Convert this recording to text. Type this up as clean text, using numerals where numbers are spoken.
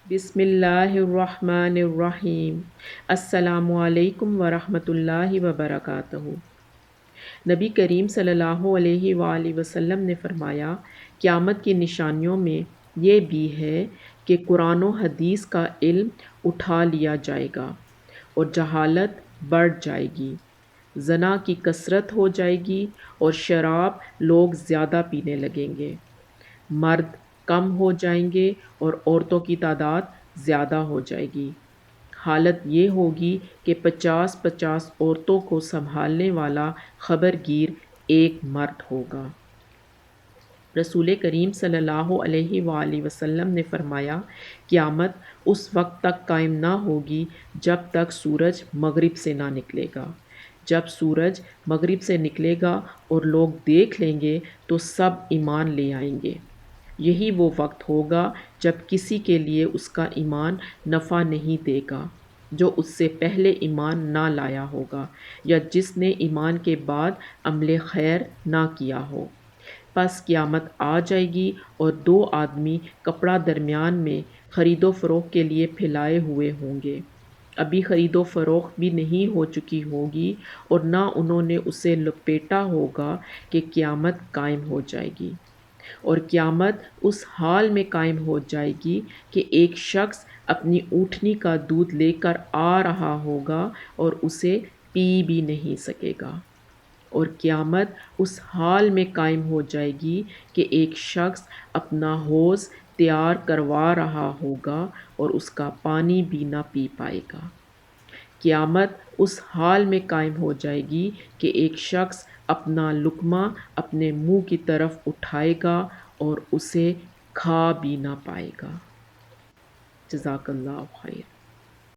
بسم اللہ الرحمن الرحیم۔ السلام علیکم ورحمۃ اللہ وبرکاتہ۔ نبی کریم صلی اللہ علیہ وآلہ وسلم نے فرمایا، قیامت کی نشانیوں میں یہ بھی ہے کہ قرآن و حدیث کا علم اٹھا لیا جائے گا اور جہالت بڑھ جائے گی، زنا کی کثرت ہو جائے گی اور شراب لوگ زیادہ پینے لگیں گے، مرد کم ہو جائیں گے اور عورتوں کی تعداد زیادہ ہو جائے گی۔ حالت یہ ہوگی کہ 50 عورتوں کو سنبھالنے والا خبر گیر ایک مرد ہوگا۔ رسول کریم صلی اللہ علیہ وآلہ وسلم نے فرمایا، قیامت اس وقت تک قائم نہ ہوگی جب تک سورج مغرب سے نہ نکلے گا۔ جب سورج مغرب سے نکلے گا اور لوگ دیکھ لیں گے تو سب ایمان لے آئیں گے۔ یہی وہ وقت ہوگا جب کسی کے لیے اس کا ایمان نفع نہیں دے گا جو اس سے پہلے ایمان نہ لایا ہوگا یا جس نے ایمان کے بعد عمل خیر نہ کیا ہو۔ پس قیامت آ جائے گی اور دو آدمی کپڑا درمیان میں خرید و فروخت کے لیے پھیلائے ہوئے ہوں گے۔ ابھی خرید و فروخت بھی نہیں ہو چکی ہوگی اور نہ انہوں نے اسے لپیٹا ہوگا کہ قیامت قائم ہو جائے گی۔ اور قیامت اس حال میں قائم ہو جائے گی کہ ایک شخص اپنی اونٹنی کا دودھ لے کر آ رہا ہوگا اور اسے پی بھی نہیں سکے گا۔ اور قیامت اس حال میں قائم ہو جائے گی کہ ایک شخص اپنا حوض تیار کروا رہا ہوگا اور اس کا پانی بھی نہ پی پائے گا۔ قیامت اس حال میں قائم ہو جائے گی کہ ایک شخص اپنا لقمہ اپنے منہ کی طرف اٹھائے گا اور اسے کھا بھی نہ پائے گا۔ جزاک اللہ خیر۔